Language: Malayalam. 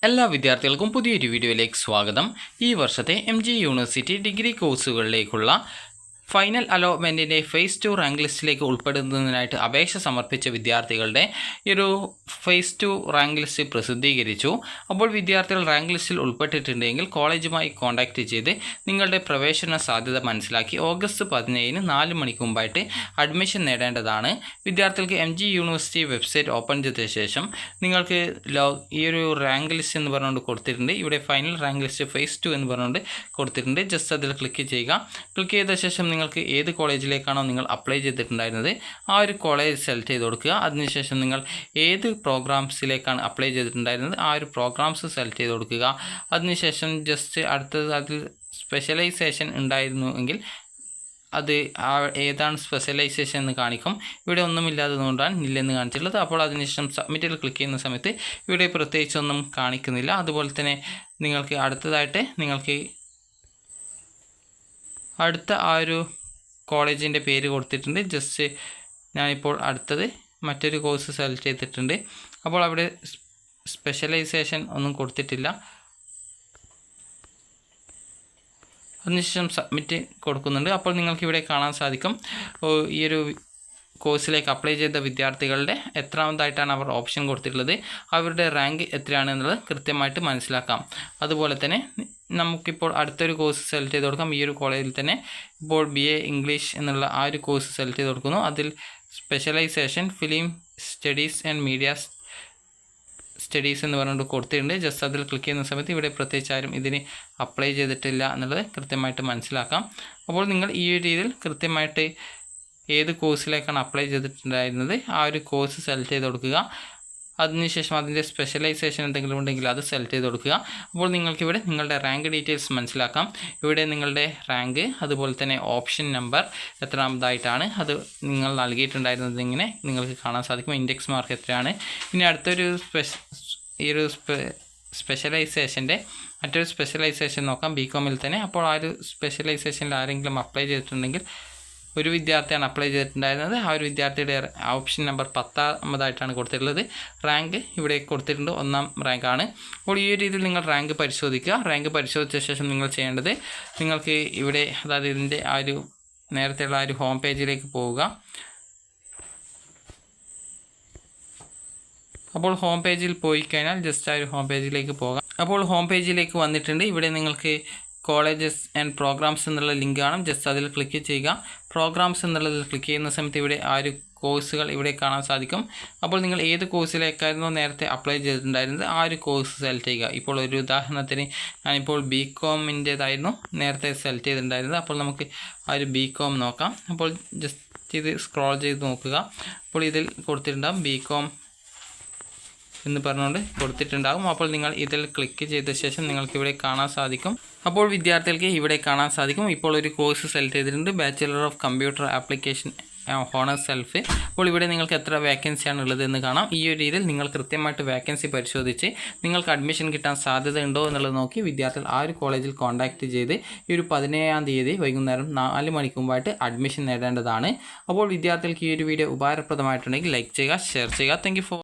എല്ലാ വിദ്യാർത്ഥികൾക്കും പുതിയൊരു വീഡിയോയിലേക്ക് സ്വാഗതം. ഈ വർഷത്തെ MG യൂണിവേഴ്സിറ്റി ഡിഗ്രി കോഴ്സുകളിലേക്കുള്ള ഫൈനൽ അലോട്ട്മെൻറ്റിൻ്റെ ഫേസ് 2 റാങ്ക് ലിസ്റ്റിലേക്ക് ഉൾപ്പെടുന്നതിനായിട്ട് അപേക്ഷ സമർപ്പിച്ച വിദ്യാർത്ഥികളുടെ ഈ ഒരു ഫേസ് 2 റാങ്ക് ലിസ്റ്റ് പ്രസിദ്ധീകരിച്ചു. അപ്പോൾ വിദ്യാർത്ഥികൾ റാങ്ക് ലിസ്റ്റിൽ ഉൾപ്പെട്ടിട്ടുണ്ടെങ്കിൽ കോളേജുമായി കോൺടാക്റ്റ് ചെയ്ത് നിങ്ങളുടെ പ്രവേശന സാധ്യത മനസ്സിലാക്കി ഓഗസ്റ്റ് 17 4 മണിക്ക് മുമ്പായിട്ട് അഡ്മിഷൻ നേടേണ്ടതാണ്. വിദ്യാർത്ഥികൾക്ക് MG യൂണിവേഴ്സിറ്റി വെബ്സൈറ്റ് ഓപ്പൺ ചെയ്ത ശേഷം നിങ്ങൾക്ക് ഈ ഒരു റാങ്ക് ലിസ്റ്റ് എന്ന് പറഞ്ഞുകൊണ്ട് കൊടുത്തിട്ടുണ്ട്. ഇവിടെ ഫൈനൽ റാങ്ക് ലിസ്റ്റ് ഫേസ് 2 എന്ന് പറഞ്ഞുകൊണ്ട് കൊടുത്തിട്ടുണ്ട്. ജസ്റ്റ് അതിൽ ക്ലിക്ക് ചെയ്യുക. ക്ലിക്ക് ചെയ്ത ശേഷം നിങ്ങൾക്ക് ഏത് കോളേജിലേക്കാണോ നിങ്ങൾ അപ്ലൈ ചെയ്തിട്ടുണ്ടായിരുന്നത് ആ ഒരു കോളേജ് സെലക്ട് ചെയ്ത് കൊടുക്കുക. അതിനുശേഷം നിങ്ങൾ ഏത് പ്രോഗ്രാംസിലേക്കാണ് അപ്ലൈ ചെയ്തിട്ടുണ്ടായിരുന്നത് ആ ഒരു പ്രോഗ്രാംസ് സെലക്ട് ചെയ്ത് കൊടുക്കുക. അതിനുശേഷം ജസ്റ്റ് അടുത്തത് അതിൽ സ്പെഷ്യലൈസേഷൻ ഉണ്ടായിരുന്നു എങ്കിൽ അത് ഏതാണ് സ്പെഷ്യലൈസേഷൻ എന്ന് കാണിക്കും. ഇവിടെ ഒന്നുമില്ലാത്തതുകൊണ്ടാണ് നില്ലെന്ന് കാണിച്ചിട്ടുള്ളത്. അപ്പോൾ അതിനുശേഷം സബ്മിറ്റിൽ ക്ലിക്ക് ചെയ്യുന്ന സമയത്ത് ഇവിടെ പ്രത്യേകിച്ചൊന്നും കാണിക്കുന്നില്ല. അതുപോലെ തന്നെ നിങ്ങൾക്ക് അടുത്തതായിട്ട് നിങ്ങൾക്ക് അടുത്ത ആ ഒരു കോളേജിൻ്റെ പേര് കൊടുത്തിട്ടുണ്ട്. ജസ്റ്റ് ഞാനിപ്പോൾ അടുത്തത് മറ്റൊരു കോഴ്സ് സെലക്ട് ചെയ്തിട്ടുണ്ട്. അപ്പോൾ അവിടെ സ്പെഷ്യലൈസേഷൻ ഒന്നും കൊടുത്തിട്ടില്ല. അതിനുശേഷം സബ്മിറ്റ് കൊടുക്കുന്നുണ്ട്. അപ്പോൾ നിങ്ങൾക്ക് ഇവിടെ കാണാൻ സാധിക്കും ഈ ഒരു കോഴ്സിലേക്ക് അപ്ലൈ ചെയ്ത വിദ്യാർത്ഥികളുടെ എത്രാമതായിട്ടാണ് അവർ ഓപ്ഷൻ കൊടുത്തിട്ടുള്ളത്, അവരുടെ റാങ്ക് എത്രയാണെന്നുള്ളത് കൃത്യമായിട്ട് മനസ്സിലാക്കാം. അതുപോലെ തന്നെ നമുക്കിപ്പോൾ അടുത്തൊരു കോഴ്സ് സെലക്ട് ചെയ്ത് കൊടുക്കാം. ഈ ഒരു കോളേജിൽ തന്നെ ഇപ്പോൾ BA ഇംഗ്ലീഷ് എന്നുള്ള ആ ഒരു കോഴ്സ് സെലക്ട് ചെയ്ത് കൊടുക്കുന്നു. അതിൽ specialisation film studies and media studies എന്ന് പറഞ്ഞുകൊണ്ട് കൊടുത്തിട്ടുണ്ട്. ജസ്റ്റ് അതിൽ ക്ലിക്ക് ചെയ്യുന്ന സമയത്ത് ഇവിടെ പ്രത്യേകിച്ച് ആരും ഇതിന് അപ്ലൈ ചെയ്തിട്ടില്ല എന്നുള്ളത് കൃത്യമായിട്ട് മനസ്സിലാക്കാം. അപ്പോൾ നിങ്ങൾ ഈ ഒരു രീതിയിൽ കൃത്യമായിട്ട് ഏത് കോഴ്സിലേക്കാണ് അപ്ലൈ ചെയ്തിട്ടുണ്ടായിരുന്നത് ആ ഒരു കോഴ്സ് സെലക്ട് ചെയ്ത് കൊടുക്കുക. അതിനുശേഷം അതിൻ്റെ സ്പെഷ്യലൈസേഷൻ എന്തെങ്കിലും ഉണ്ടെങ്കിൽ അത് സെലക്ട് ചെയ്ത് കൊടുക്കുക. അപ്പോൾ നിങ്ങൾക്കിവിടെ നിങ്ങളുടെ റാങ്ക് ഡീറ്റെയിൽസ് മനസ്സിലാക്കാം. ഇവിടെ നിങ്ങളുടെ റാങ്ക്, അതുപോലെ തന്നെ ഓപ്ഷൻ നമ്പർ എത്രാമതായിട്ടാണ് അത് നിങ്ങൾ നൽകിയിട്ടുണ്ടായിരുന്നത് ഇങ്ങനെ നിങ്ങൾക്ക് കാണാൻ സാധിക്കും. ഇൻഡെക്സ് മാർക്ക് എത്രയാണ്. ഇനി അടുത്തൊരു സ്പെഷ്യലൈസേഷൻ്റെ മറ്റൊരു സ്പെഷ്യലൈസേഷൻ നോക്കാം, BComൽ തന്നെ. അപ്പോൾ ആ ഒരു സ്പെഷ്യലൈസേഷനിൽ ആരെങ്കിലും അപ്ലൈ ചെയ്തിട്ടുണ്ടെങ്കിൽ ഒരു വിദ്യാർത്ഥിയാണ് അപ്ലൈ ചെയ്തിട്ടുണ്ടായിരുന്നത്. ആ ഒരു വിദ്യാർത്ഥിയുടെ ഓപ്ഷൻ നമ്പർ 10ാമതായിട്ടാണ് കൊടുത്തിട്ടുള്ളത്. റാങ്ക് ഇവിടെ കൊടുത്തിട്ടുണ്ട്, 1ാം റാങ്കാണ്. അപ്പോൾ ഈ ഒരു രീതിയിൽ നിങ്ങൾ റാങ്ക് പരിശോധിക്കുക. റാങ്ക് പരിശോധിച്ച ശേഷം നിങ്ങൾ ചെയ്യേണ്ടത് നിങ്ങൾക്ക് ഇവിടെ അതായത് ഇതിൻ്റെ ആ ഒരു നേരത്തെയുള്ള ആ ഒരു ഹോം പേജിലേക്ക് പോവുക. അപ്പോൾ ഹോം പേജിൽ പോയി കഴിഞ്ഞാൽ ജസ്റ്റ് ആ ഒരു ഹോം പേജിലേക്ക് പോകാം. അപ്പോൾ ഹോം പേജിലേക്ക് വന്നിട്ടുണ്ട്. ഇവിടെ നിങ്ങൾക്ക് കോളേജസ് ആൻഡ് പ്രോഗ്രാംസ് എന്നുള്ള ലിങ്ക് കാണും. ജസ്റ്റ് അതിൽ ക്ലിക്ക് ചെയ്യുക. പ്രോഗ്രാംസ് എന്നുള്ളതിൽ ക്ലിക്ക് ചെയ്യുന്ന സമയത്ത് ഇവിടെ ആ ഒരു കോഴ്സുകൾ ഇവിടെ കാണാൻ സാധിക്കും. അപ്പോൾ നിങ്ങൾ ഏത് കോഴ്സിലേക്കായിരുന്നോ നേരത്തെ അപ്ലൈ ചെയ്തിട്ടുണ്ടായിരുന്നത് ആ ഒരു കോഴ്സ് സെലക്ട് ചെയ്യുക. ഇപ്പോൾ ഒരു ഉദാഹരണത്തിന് ഞാനിപ്പോൾ BComൻ്റേതായിരുന്നു നേരത്തെ സെലക്ട് ചെയ്തിട്ടുണ്ടായിരുന്നത്. അപ്പോൾ നമുക്ക് ആ ഒരു BCom നോക്കാം. അപ്പോൾ ജസ്റ്റ് ഇത് സ്ക്രോൾ ചെയ്ത് നോക്കുക. അപ്പോൾ ഇതിൽ കൊടുത്തിട്ടുണ്ടാകും BCom എന്ന് പറഞ്ഞുകൊണ്ട് കൊടുത്തിട്ടുണ്ടാകും. അപ്പോൾ നിങ്ങൾ ഇതിൽ ക്ലിക്ക് ചെയ്ത ശേഷം നിങ്ങൾക്ക് ഇവിടെ കാണാൻ സാധിക്കും. അപ്പോൾ വിദ്യാർത്ഥികൾക്ക് ഇവിടെ കാണാൻ സാധിക്കും ഇപ്പോൾ ഒരു കോഴ്സ് സെലക്ട് ചെയ്തിട്ടുണ്ട്, bachelor of computer application honours self. അപ്പോൾ ഇവിടെ നിങ്ങൾക്ക് എത്ര വേക്കൻസിയാണ് ഉള്ളത് എന്ന് കാണാം. ഈ ഒരു രീതിയിൽ നിങ്ങൾ കൃത്യമായിട്ട് വേക്കൻസി പരിശോധിച്ച് നിങ്ങൾക്ക് അഡ്മിഷൻ കിട്ടാൻ സാധ്യത ഉണ്ടോ എന്നുള്ളത് നോക്കി വിദ്യാർത്ഥികൾ ആ ഒരു കോളേജിൽ കോൺടാക്റ്റ് ചെയ്ത് ഈ ഒരു 17ാം തീയതി വൈകുന്നേരം 4 മണിക്ക് മുമ്പായിട്ട് അഡ്മിഷൻ നേടേണ്ടതാണ്. അപ്പോൾ വിദ്യാർത്ഥികൾക്ക് ഈ ഒരു വീഡിയോ ഉപകാരപ്രദമായിട്ടുണ്ടെങ്കിൽ ലൈക്ക് ചെയ്യുക, ഷെയർ ചെയ്യുക. Thank you for